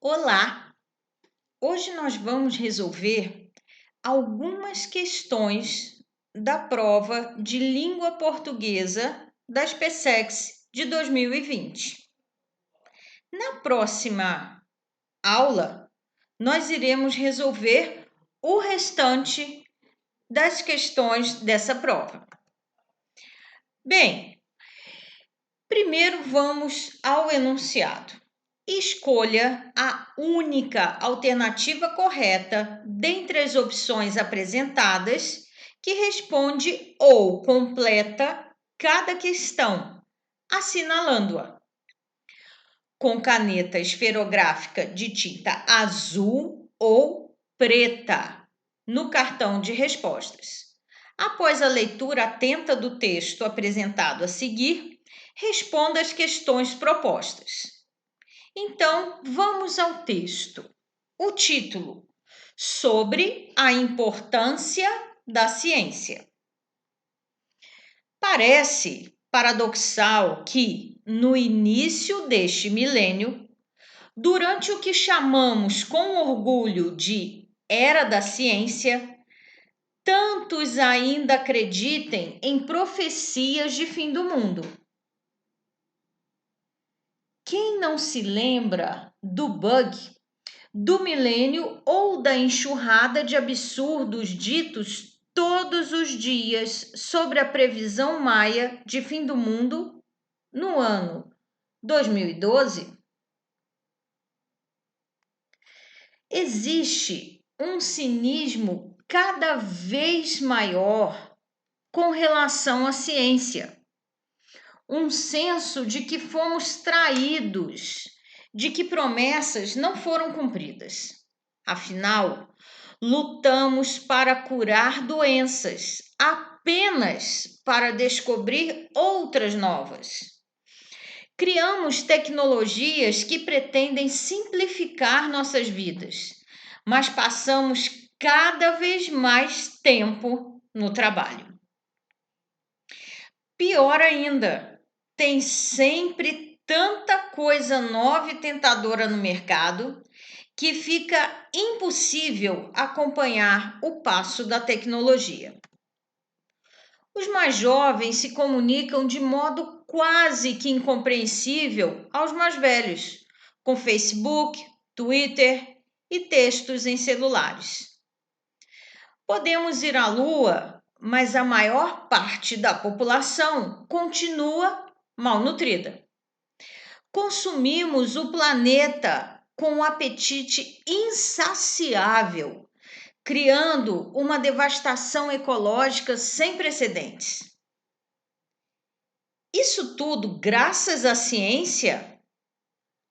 Olá! Hoje nós vamos resolver algumas questões da prova de língua portuguesa das PSEX de 2020. Na próxima aula, nós iremos resolver o restante das questões dessa prova. Bem, primeiro vamos ao enunciado. Escolha a única alternativa correta dentre as opções apresentadas que responde ou completa cada questão, assinalando-a. Com caneta esferográfica de tinta azul ou preta no cartão de respostas. Após a leitura atenta do texto apresentado a seguir, responda as questões propostas. Então, vamos ao texto. O título: Sobre a importância da ciência. Parece paradoxal que, no início deste milênio, durante o que chamamos com orgulho de Era da Ciência, tantos ainda acreditem em profecias de fim do mundo. Quem não se lembra do bug do milênio ou da enxurrada de absurdos ditos todos os dias sobre a previsão maia de fim do mundo no ano 2012? Existe um cinismo cada vez maior com relação à ciência. Um senso de que fomos traídos, de que promessas não foram cumpridas. Afinal, lutamos para curar doenças, apenas para descobrir outras novas. Criamos tecnologias que pretendem simplificar nossas vidas, mas passamos cada vez mais tempo no trabalho. Pior ainda, tem sempre tanta coisa nova e tentadora no mercado que fica impossível acompanhar o passo da tecnologia. Os mais jovens se comunicam de modo quase que incompreensível aos mais velhos, com Facebook, Twitter e textos em celulares. Podemos ir à Lua, mas a maior parte da população continua malnutrida. Consumimos o planeta com um apetite insaciável, criando uma devastação ecológica sem precedentes. Isso tudo graças à ciência?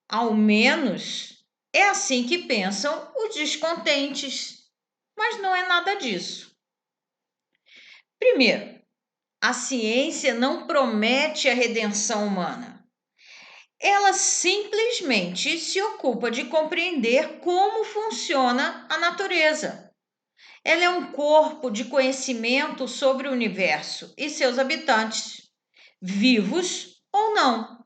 Ao menos é assim que pensam os descontentes, mas não é nada disso. Primeiro, a ciência não promete a redenção humana. Ela simplesmente se ocupa de compreender como funciona a natureza. Ela é um corpo de conhecimento sobre o universo e seus habitantes, vivos ou não,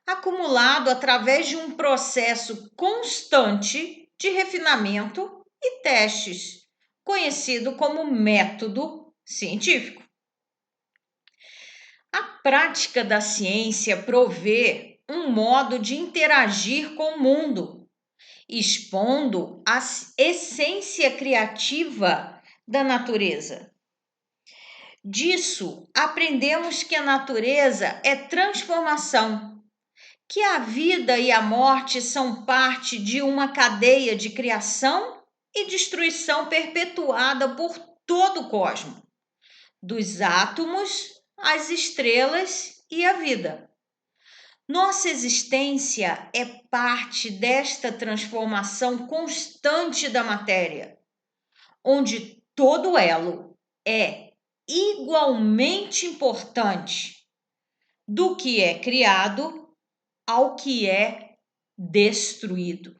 acumulado através de um processo constante de refinamento e testes, conhecido como método científico. A prática da ciência provê um modo de interagir com o mundo, expondo a essência criativa da natureza. Disso, aprendemos que a natureza é transformação, que a vida e a morte são parte de uma cadeia de criação e destruição perpetuada por todo o cosmos, dos átomos às estrelas e à vida. Nossa existência é parte desta transformação constante da matéria, onde todo elo é igualmente importante, do que é criado ao que é destruído.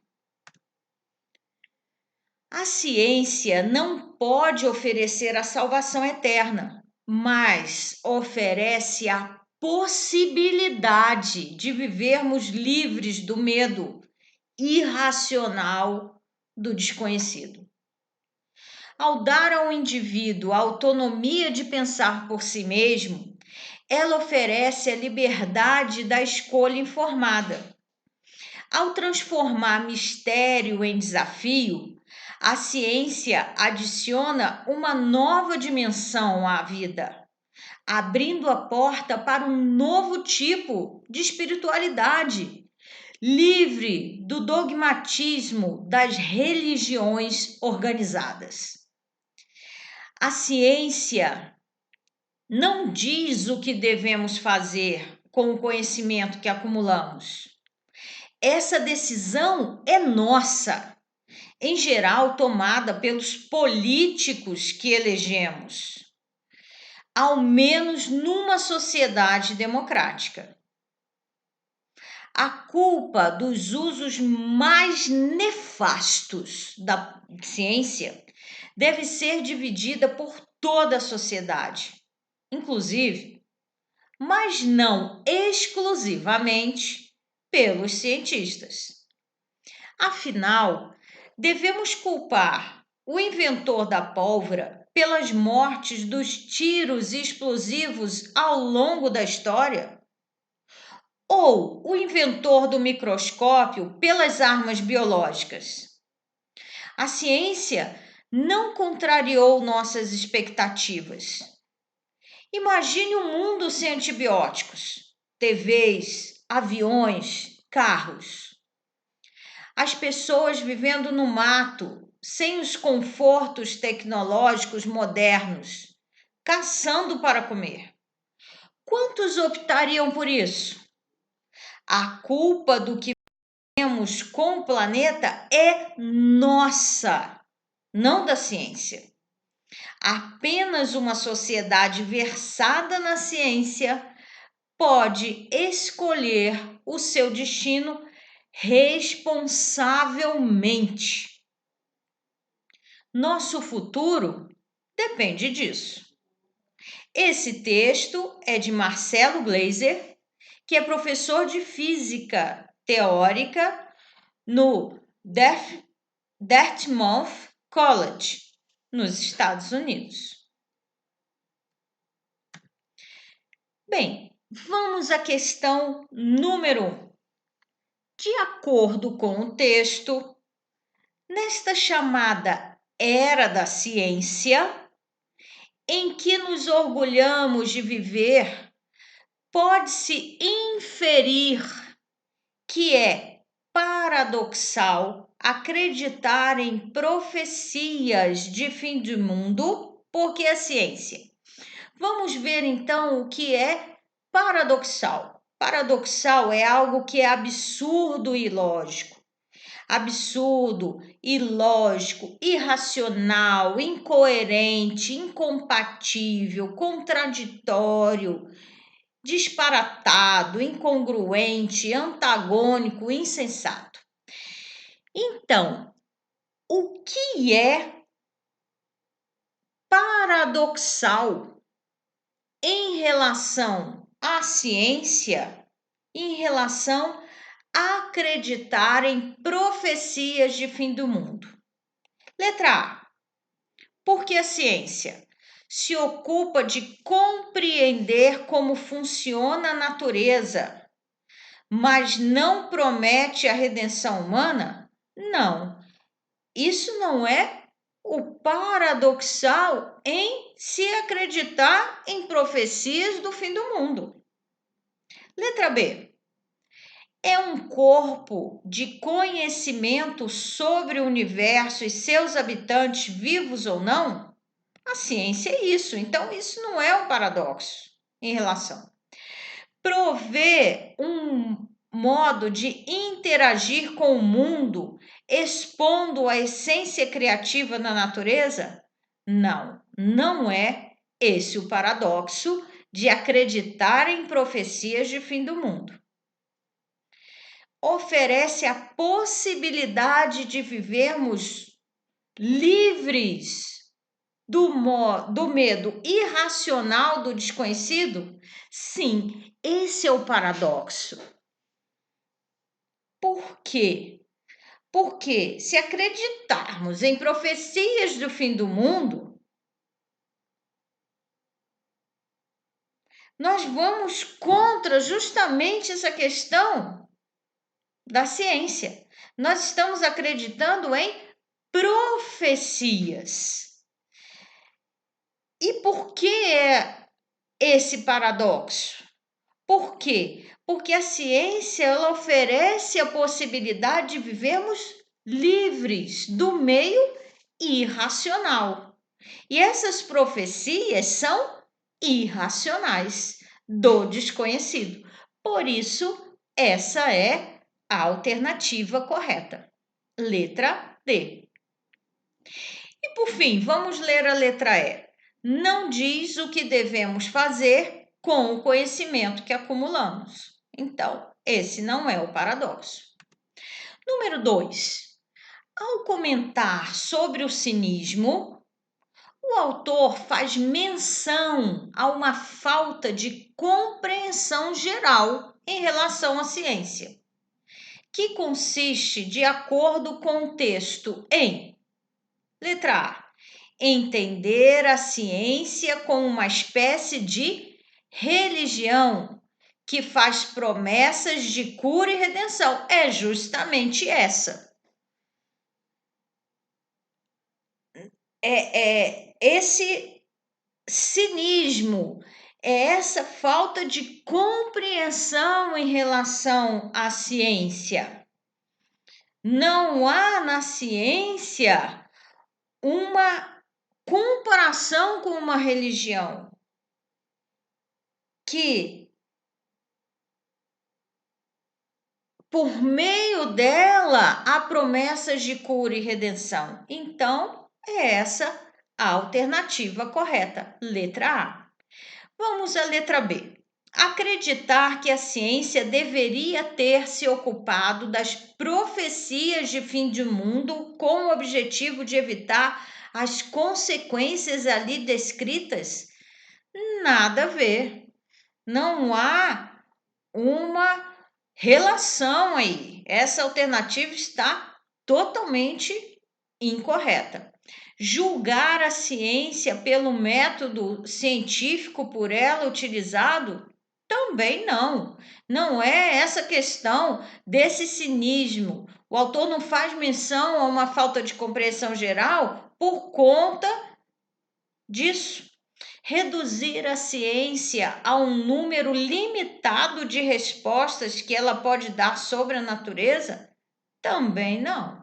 A ciência não pode oferecer a salvação eterna, mas oferece a possibilidade de vivermos livres do medo irracional do desconhecido. Ao dar ao indivíduo a autonomia de pensar por si mesmo, ela oferece a liberdade da escolha informada. Ao transformar mistério em desafio, a ciência adiciona uma nova dimensão à vida, abrindo a porta para um novo tipo de espiritualidade, livre do dogmatismo das religiões organizadas. A ciência não diz o que devemos fazer com o conhecimento que acumulamos. Essa decisão é nossa, em geral tomada pelos políticos que elegemos, ao menos numa sociedade democrática. A culpa dos usos mais nefastos da ciência deve ser dividida por toda a sociedade, inclusive, mas não exclusivamente, pelos cientistas. Afinal, devemos culpar o inventor da pólvora pelas mortes dos tiros explosivos ao longo da história? Ou o inventor do microscópio pelas armas biológicas? A ciência não contrariou nossas expectativas. Imagine um mundo sem antibióticos, TVs, aviões, carros. As pessoas vivendo no mato, sem os confortos tecnológicos modernos, caçando para comer. Quantos optariam por isso? A culpa do que temos com o planeta é nossa, não da ciência. Apenas uma sociedade versada na ciência pode escolher o seu destino responsavelmente. Nosso futuro depende disso. Esse texto é de Marcelo Gleiser, que é professor de física teórica no Dartmouth College, nos Estados Unidos. Bem, vamos à questão número 1. De acordo com o texto, nesta chamada Era da Ciência, em que nos orgulhamos de viver, pode-se inferir que é paradoxal acreditar em profecias de fim do mundo, porque a ciência. Vamos ver então o que é paradoxal. Paradoxal é algo que é absurdo e ilógico. Absurdo, ilógico, irracional, incoerente, incompatível, contraditório, disparatado, incongruente, antagônico, insensato. Então, o que é paradoxal em relação à ciência, em relação a acreditar em profecias de fim do mundo? Letra A. Porque a ciência se ocupa de compreender como funciona a natureza, mas não promete a redenção humana? Não. Isso não é o paradoxal em se acreditar em profecias do fim do mundo. Letra B. É um corpo de conhecimento sobre o universo e seus habitantes, vivos ou não? A ciência é isso, então isso não é um paradoxo em relação. Prover um modo de interagir com o mundo, expondo a essência criativa da natureza? Não, não é esse o paradoxo de acreditar em profecias de fim do mundo. Oferece a possibilidade de vivermos livres do medo irracional do desconhecido? Sim, esse é o paradoxo. Por quê? Porque se acreditarmos em profecias do fim do mundo, nós vamos contra justamente essa questão da ciência. Nós estamos acreditando em profecias. E por que é esse paradoxo? Por quê? Porque a ciência ela oferece a possibilidade de vivermos livres do meio irracional. E essas profecias são irracionais, do desconhecido. Por isso, essa é a alternativa correta. Letra D. E por fim, vamos ler a letra E. Não diz o que devemos fazer com o conhecimento que acumulamos. Então, esse não é o paradoxo. Número 2. Ao comentar sobre o cinismo, o autor faz menção a uma falta de compreensão geral em relação à ciência, que consiste, de acordo com o texto, em letra A, entender a ciência como uma espécie de religião que faz promessas de cura e redenção. É justamente essa. Esse cinismo, é essa falta de compreensão em relação à ciência. Não há na ciência uma comparação com uma religião que, por meio dela, há promessas de cura e redenção. Então, é essa a alternativa correta, letra A. Vamos à letra B. Acreditar que a ciência deveria ter se ocupado das profecias de fim de mundo com o objetivo de evitar as consequências ali descritas? Nada a ver. Não há uma relação aí. Essa alternativa está totalmente incorreta. Julgar a ciência pelo método científico por ela utilizado? Também não. Não é essa questão desse cinismo. O autor não faz menção a uma falta de compreensão geral por conta disso. Reduzir a ciência a um número limitado de respostas que ela pode dar sobre a natureza? Também não.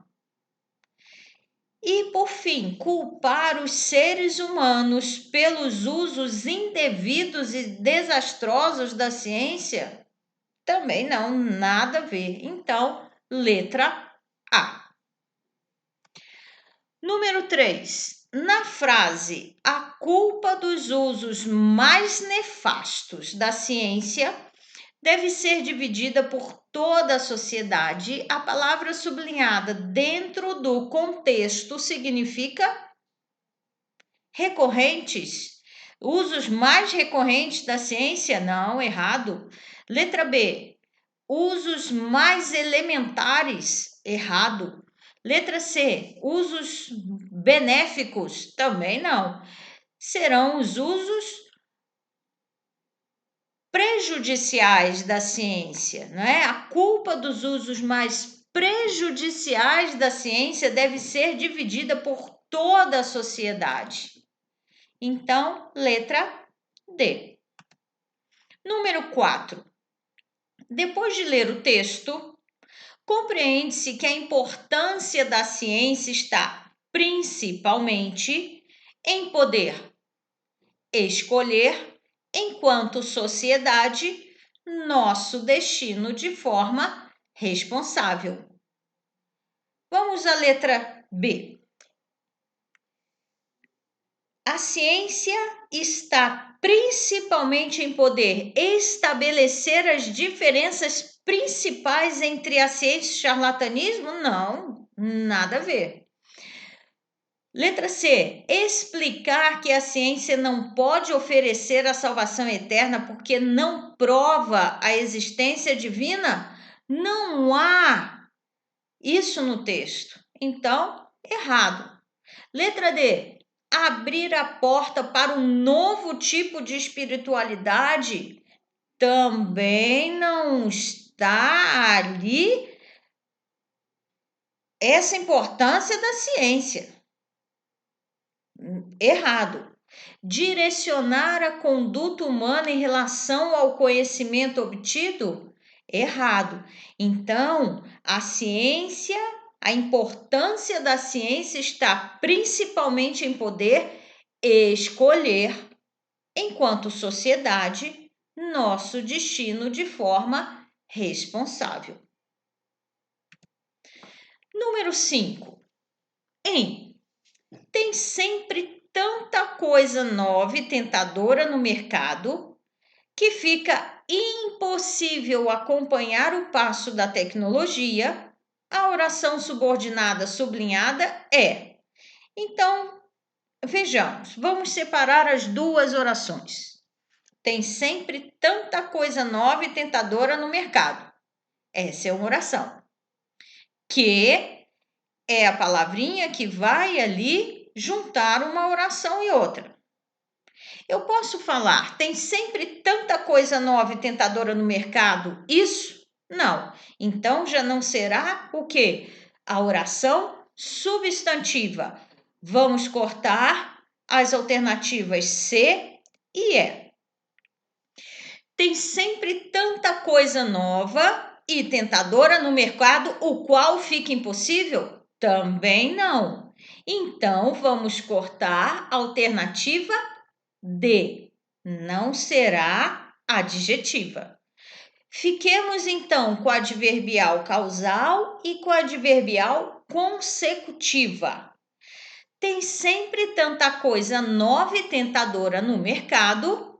E, por fim, culpar os seres humanos pelos usos indevidos e desastrosos da ciência? Também não, nada a ver. Então, letra A. Número 3. Na frase "a culpa dos usos mais nefastos da ciência deve ser dividida por toda a sociedade", a palavra sublinhada dentro do contexto significa recorrentes. Usos mais recorrentes da ciência? Não, errado. Letra B. Usos mais elementares? Errado. Letra C. Usos benéficos? Também não. Serão os usos prejudiciais da ciência, não é? A culpa dos usos mais prejudiciais da ciência deve ser dividida por toda a sociedade. Então, letra D. Número 4. Depois de ler o texto, compreende-se que a importância da ciência está principalmente em poder escolher, enquanto sociedade, nosso destino de forma responsável. Vamos à letra B. A ciência está principalmente em poder estabelecer as diferenças principais entre a ciência e o charlatanismo? Não, nada a ver. Letra C. Explicar que a ciência não pode oferecer a salvação eterna porque não prova a existência divina? Não há isso no texto. Então, errado. Letra D. Abrir a porta para um novo tipo de espiritualidade também não está ali essa importância da ciência. Errado. Direcionar a conduta humana em relação ao conhecimento obtido? Errado. Então, a importância da ciência está principalmente em poder escolher, enquanto sociedade, nosso destino de forma responsável. Número 5. Tem sempre tanta coisa nova e tentadora no mercado que fica impossível acompanhar o passo da tecnologia. A oração subordinada sublinhada é. Então, vejamos, vamos separar as duas orações. Tem sempre tanta coisa nova e tentadora no mercado. Essa é uma oração. Que é a palavrinha que vai ali juntar uma oração e outra. Eu posso falar, tem sempre tanta coisa nova e tentadora no mercado? Isso? Não. Então já não será o quê? A oração substantiva. Vamos cortar as alternativas C e E. Tem sempre tanta coisa nova e tentadora no mercado, o qual fica impossível? Também não. Então, vamos cortar a alternativa D. Não será adjetiva. Fiquemos então com a adverbial causal e com a adverbial consecutiva. Tem sempre tanta coisa nova e tentadora no mercado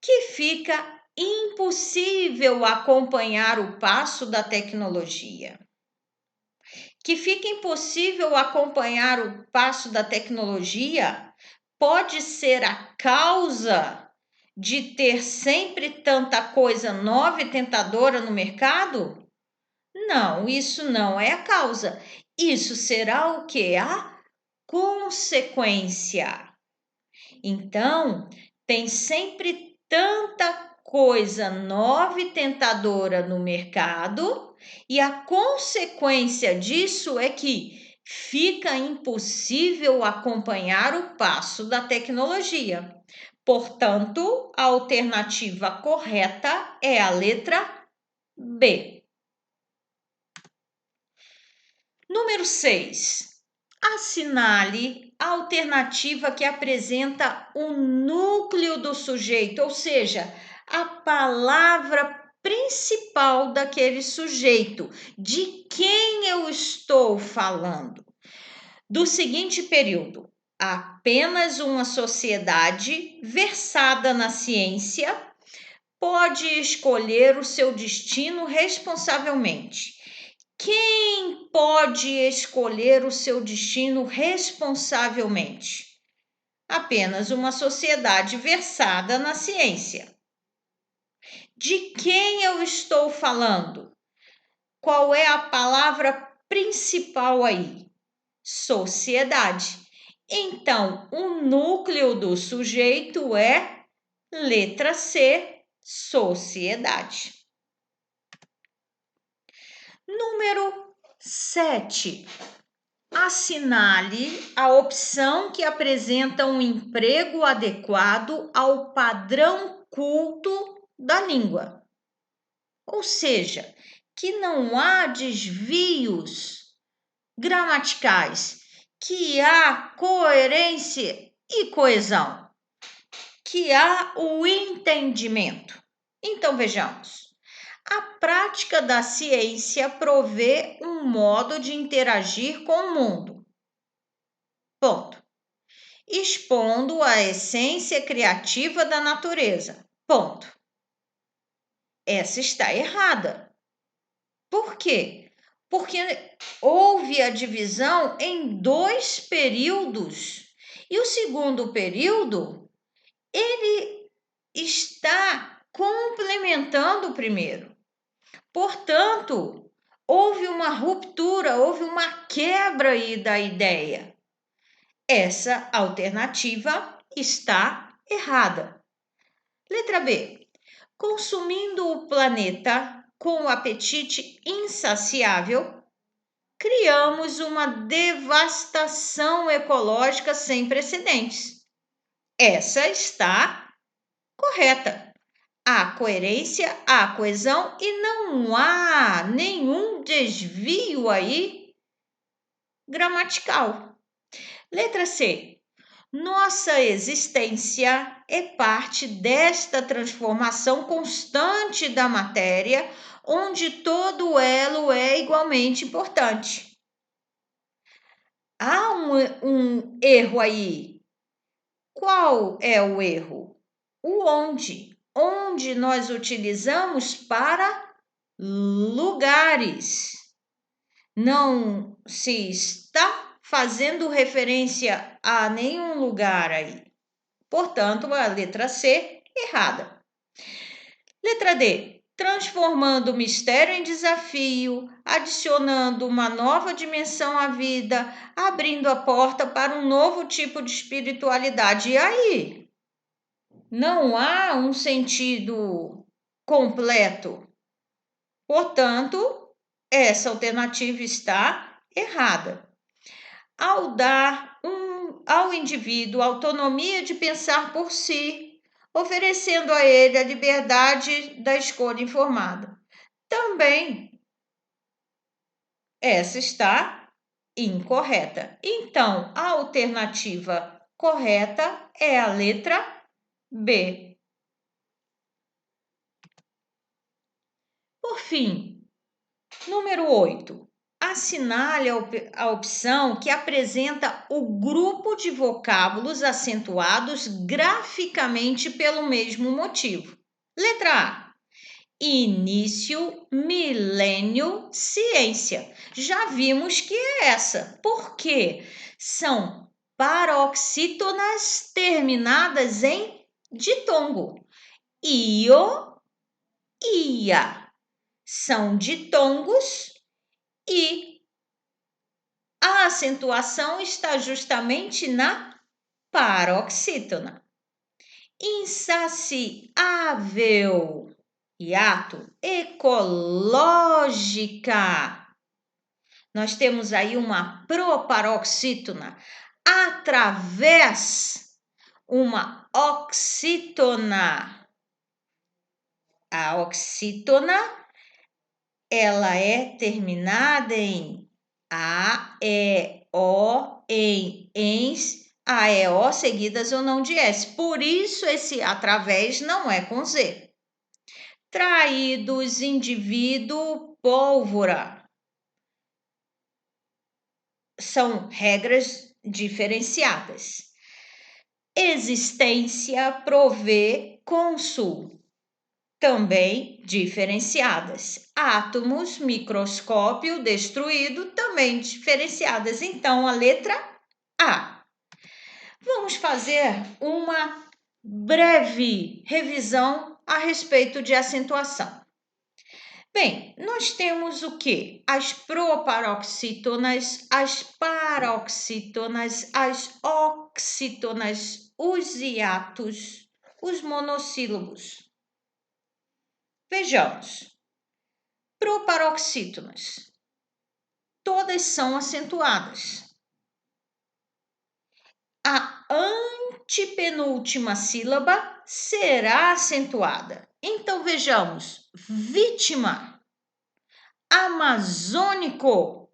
que fica impossível acompanhar o passo da tecnologia. Que fica impossível acompanhar o passo da tecnologia pode ser a causa de ter sempre tanta coisa nova e tentadora no mercado? Não, isso não é a causa. Isso será o que? A consequência. Então, tem sempre tanta coisa nova e tentadora no mercado, e a consequência disso é que fica impossível acompanhar o passo da tecnologia. Portanto, a alternativa correta é a letra B. Número 6. Assinale a alternativa que apresenta o núcleo do sujeito, ou seja, a palavra principal daquele sujeito, de quem eu estou falando. Do seguinte período: apenas uma sociedade versada na ciência pode escolher o seu destino responsavelmente. Quem pode escolher o seu destino responsavelmente? Apenas uma sociedade versada na ciência. De quem eu estou falando? Qual é a palavra principal aí? Sociedade. Então, o núcleo do sujeito é letra C, sociedade. Número 7. Assinale a opção que apresenta um emprego adequado ao padrão culto da língua. Ou seja, que não há desvios gramaticais, que há coerência e coesão, que há o entendimento. Então, vejamos. A prática da ciência provê um modo de interagir com o mundo. Ponto. Expondo a essência criativa da natureza. Ponto. Essa está errada. Por quê? Porque houve a divisão em 2 períodos. E o segundo período, ele está complementando o primeiro. Portanto, houve uma ruptura, houve uma quebra aí da ideia. Essa alternativa está errada. Letra B. Consumindo o planeta com o apetite insaciável, criamos uma devastação ecológica sem precedentes. Essa está correta. Há coerência, há coesão e não há nenhum desvio aí gramatical. Letra C. Nossa existência é parte desta transformação constante da matéria, onde todo elo é igualmente importante. Há um erro aí. Qual é o erro? O onde. Onde nós utilizamos para lugares. Não se está fazendo referência a nenhum lugar aí. Portanto, a letra C, errada. Letra D. Transformando o mistério em desafio, adicionando uma nova dimensão à vida, abrindo a porta para um novo tipo de espiritualidade. E aí? Não há um sentido completo. Portanto, essa alternativa está errada. Ao dar ao indivíduo autonomia de pensar por si, oferecendo a ele a liberdade da escolha informada. Também essa está incorreta. Então, a alternativa correta é a letra B. Por fim, número 8. Assinale a opção que apresenta o grupo de vocábulos acentuados graficamente pelo mesmo motivo. Letra A. Início, milênio, ciência. Já vimos que é essa. Por quê? São paroxítonas terminadas em ditongo. Io, ia. São ditongos e a acentuação está justamente na paroxítona. Insaciável, hiato, ecológica. Nós temos aí uma proparoxítona através uma oxítona. A oxítona, ela é terminada em A, E, O, em, ens, A, E, O seguidas ou não de S. Por isso, esse através não é com Z. Traídos, indivíduo, pólvora. São regras diferenciadas. Existência, provê, cônsul. Também diferenciadas. Átomos, microscópio, destruído, também diferenciadas. Então, a letra A. Vamos fazer uma breve revisão a respeito de acentuação. Bem, nós temos o quê? As proparoxítonas, as paroxítonas, as oxítonas, os hiatos, os monossílabos. Vejamos. Proparoxítonas. Todas são acentuadas. A antepenúltima sílaba será acentuada. Então, vejamos. Vítima, amazônico,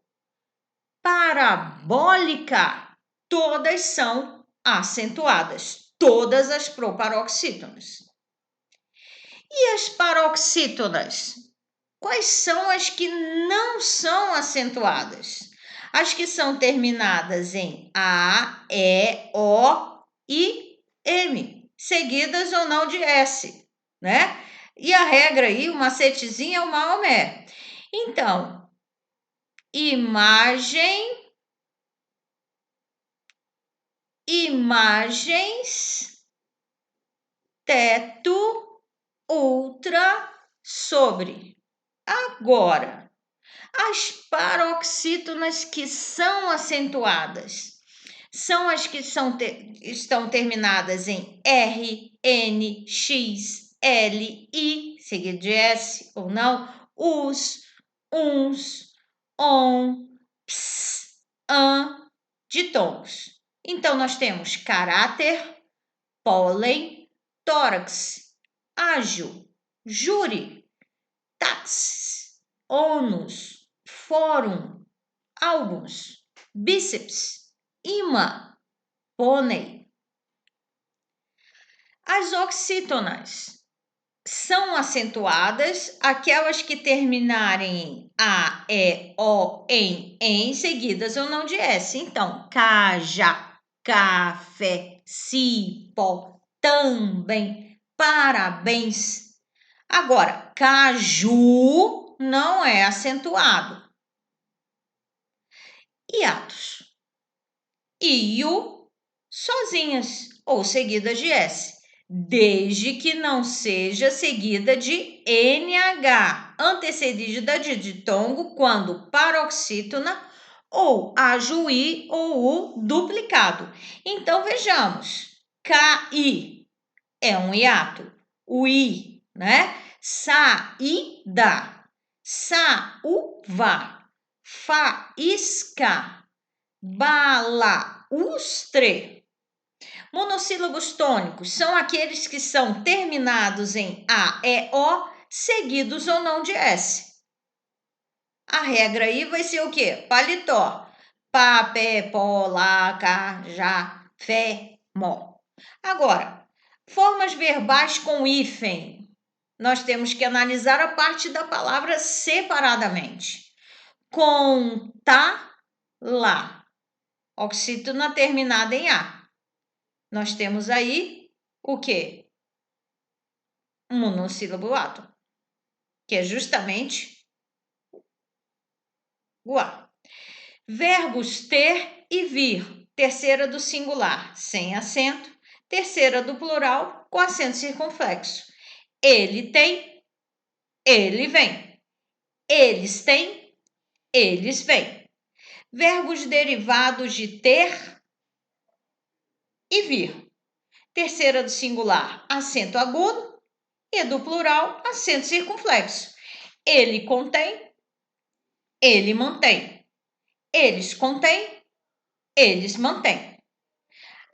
parabólica. Todas são acentuadas. Todas as proparoxítonas. E as paroxítonas? Quais são as que não são acentuadas? As que são terminadas em A, E, O e M, seguidas ou não de S, né? E a regra aí, o macetezinho é o Maomé. Então, imagem, imagens, teto, ultra, sobre. Agora, As paroxítonas que são acentuadas são as que estão terminadas em R, N, X, L, I, seguido de S ou não, us, uns, on, ps, an, ditongos. Então, nós temos caráter, pólen, tórax, ágil, júri, táxis, ônus, fórum, albus, bíceps, imã, pônei. As oxítonas são acentuadas aquelas que terminarem em A, E, O, em seguidas ou não de S. Então, caja, café, cipó, também, parabéns. Agora, caju não é acentuado. Hiatos. Io, sozinhas ou seguidas de S, desde que não seja seguida de NH, antecedida de ditongo quando paroxítona ou ajuí ou o duplicado. Então, vejamos. KI é um hiato. O I, né? Saída. Saúva. Faísca. Balaustre. Monossílabos tônicos são aqueles que são terminados em A, E, O, seguidos ou não de S. A regra aí vai ser o quê? Paletó. Pá, pé, pó, lá, cá, já, fé, mó. Agora, formas verbais com hífen. Nós temos que analisar a parte da palavra separadamente. Contar, lá. Oxítona terminada em A. Nós temos aí o quê? Um monossílabo átomo, que é justamente o A. Verbos ter e vir, terceira do singular, sem acento, terceira do plural, com acento circunflexo. Ele tem, ele vem. Eles têm, eles vêm. Verbos derivados de ter e vir. Terceira do singular, acento agudo, e do plural, acento circunflexo. Ele contém, ele mantém. Eles contêm, eles mantêm.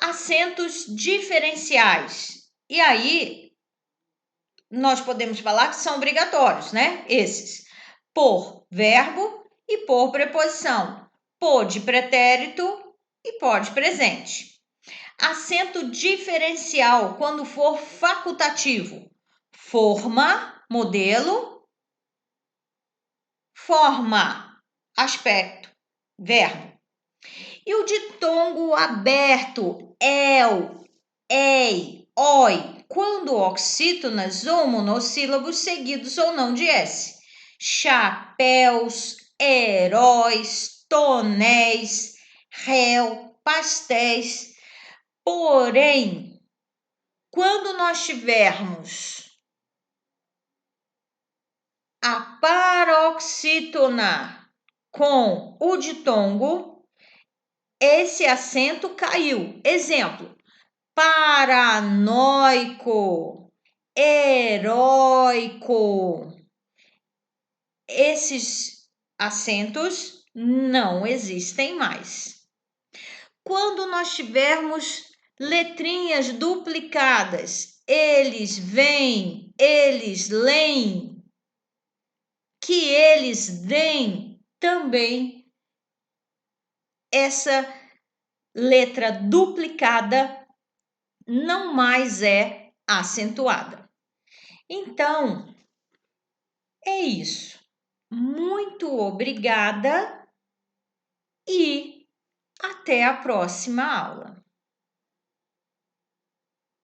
Acentos diferenciais. E aí, nós podemos falar que são obrigatórios, né? Esses. Por verbo e por preposição. Por de pretérito e por de presente. Acento diferencial quando for facultativo. Forma, modelo. Forma, aspecto, verbo. E o ditongo aberto, el, ei, oi, quando oxítonas ou monossílabos seguidos ou não de S. Chapéus, heróis, tonéis, réu, pastéis. Porém, quando nós tivermos a paroxítona com o ditongo, esse acento caiu. Exemplo: paranoico, heróico. Esses acentos não existem mais. Quando nós tivermos letrinhas duplicadas, eles vêm, eles leem, que eles deem, também essa letra duplicada não mais é acentuada. Então, é isso. Muito obrigada e até a próxima aula.